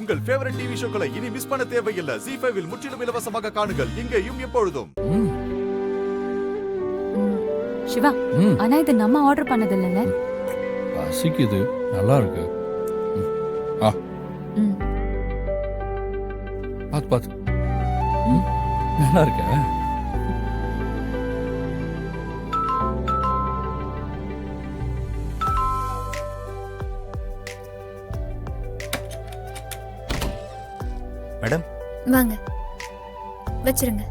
உங்கள் favourite TV ஷோக்களை இனி miss பண்ண தேவையில்லை. ZEE5 இல் முற்றிலும் இலவசமாக காணுங்கள், இங்கேயும் எப்பொழுதும். சிவா, ஆனா இது நம்ம ஆர்டர் பண்ணது இல்லைல்ல? பசிக்குது, நல்லா இருக்கு. பாத்து பாத்து, நல்லா இருக்க. மேடம் வாங்க, வச்சிருங்க.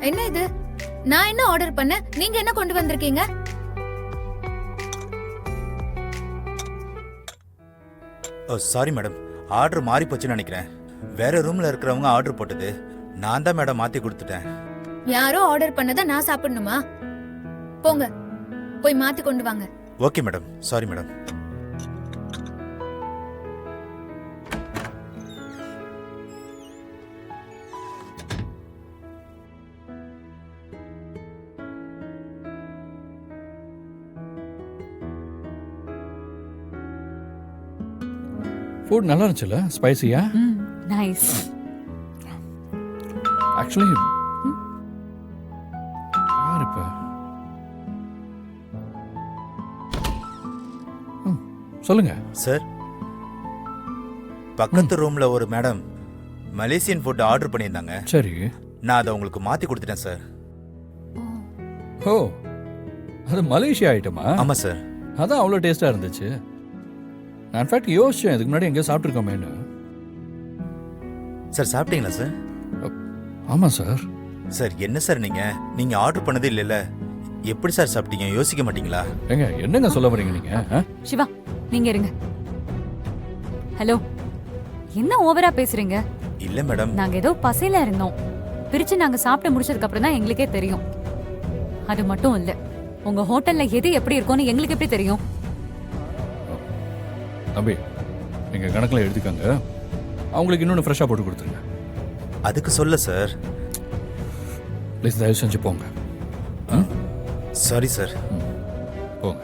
என்ன இது? நான் என்ன ஆர்டர் பண்ண, நீங்க என்ன கொண்டு வந்திருக்கீங்க? சாரி மேடம், ஆர்டர் மாறி போச்சுன்னு நினைக்கிறேன். வேற ரூம்ல இருக்கிறவங்க ஆர்டர் போட்டது, நான் தான் மேடம் மாத்தி கொடுத்துட்டேன். யாரோ ஆர்டர் பண்ணதை நான் சாப்பிடணுமா? போங்க, போய் மாத்தி கொண்டு வாங்க. Okay madam, sorry madam. Food நல்லா இருந்துச்சுல, ஸ்பைசியா? நைஸ். ஆக்சுவலி யார் இப்ப? சொல்லுங்க சார், பக்கத்து ரூம்ல ஒரு மேடம் மலேசியன் ஃபுட் ஆர்டர் பண்ணியிருந்தாங்க. சரி, நான் அதை உங்களுக்கு மாத்தி கொடுத்துட்டேன் சார். ஓ, அது மலேசியா ஐட்டமா? ஆமா சார். அதான் அவ்வளோ டேஸ்டா இருந்துச்சு. நான் இன்ஃபேக்ட் யோசிச்சேன், இதுக்கு முன்னாடி எங்கேயோ சாப்பிட்ருக்கோமேனு. சார் சாப்பிட்டீங்களா சார்? ஆமாம் சார். சார் என்ன சார் நீங்க ஆர்டர் பண்ணதே இல்லைல்ல, எப்படி சார் சாப்பிட்டீங்க? யோசிக்க மாட்டீங்களா? ஏங்க என்னங்க சொல்ல வரீங்க நீங்க? சிவா, நீங்க இருங்க. ஹலோ, என்ன ஓவரா பேசுறீங்க? இல்ல மேடம், நாங்க ஏதோ பசியில இருந்தோம். பிரிச்சு நாங்க சாப்பிட்டு முடிச்சதுக்கு அப்புறம் தான் எங்களுக்கே தெரியும். அது மட்டும் இல்ல, உங்க ஹோட்டல்ல எது எப்படி இருக்கும்னு எங்களுக்கு எப்படி தெரியும்? தம்பி, எங்க கணக்கில் எழுதிக்காங்க. அவங்களுக்கு இன்னொன்று ஃப்ரெஷ்ஷாக போட்டு கொடுத்துருங்க. அதுக்கு சொல்ல சார். ப்ளீஸ் தயவு செஞ்சு போங்க. Sorry sir. போங்க.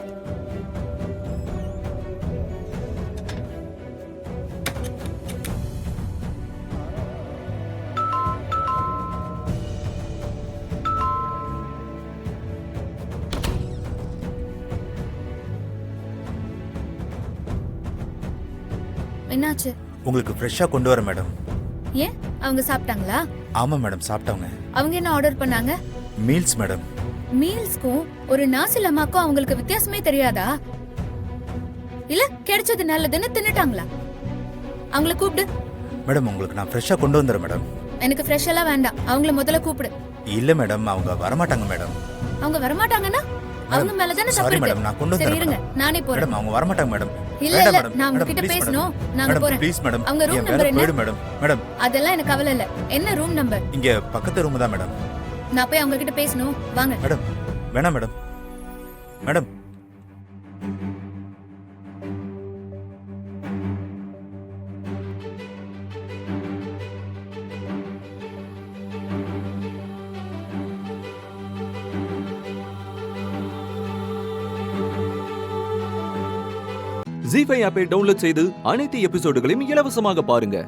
என்னாச்சு? உங்களுக்கு ஃப்ரெஷ்ஷா கொண்டு வர மேடம். ஏன், அவங்க சாப்பிட்டாங்களா? ஆமா மேடம், சாப்பிட்டாங்க. அவங்க என்ன ஆர்டர் பண்ணாங்க? Meals madam. மீல்ஸ்க்கும் ஒரு நாசி லமாக்கும் அவங்களுக்கு வித்தியாசமே தெரியாதா? இல்ல கிடைச்சது நல்லதுன்னு தின்னுட்டாங்களா? அவங்கள கூப்பிடு. மேடம், உங்களுக்கு நான் ஃப்ரெஷ்ஷா கொண்டு வந்துறேன் மேடம். எனக்கு ஃப்ரெஷ் எல்லாம் வேண்டாம், அவங்கள முதல்ல கூப்பிடு. இல்ல மேடம், அவங்க வரமாட்டாங்க மேடம். அவங்க வரமாட்டாங்கன்னா அவங்க மேல தான தப்பு சாரி இருக்கு. மேடம், நான் கொண்டு சரி வந்துறேன் இருங்க, நானே போறேன். மேடம், அவங்க வரமாட்டாங்க மேடம். இல்ல இல்ல, நான் உங்ககிட்ட பேசணும். நாங்க போறேன். ப்ளீஸ் மேடம், அவங்க ரூம் நம்பர் என்ன? மேடம். மேடம், அதெல்லாம் எனக்கு கவலை இல்ல. என்ன ரூம் நம்பர்? இங்க பக்கத்து ரூம் தான் மேடம். நான் போய் அவங்க கிட்ட பேசணும். வாங்க. மேடம், வேணாம் மேடம். மேடம், ZEE5 ஆப்பை டவுன்லோட் செய்து அனைத்து எபிசோடுகளையும் இலவசமாக பாருங்க.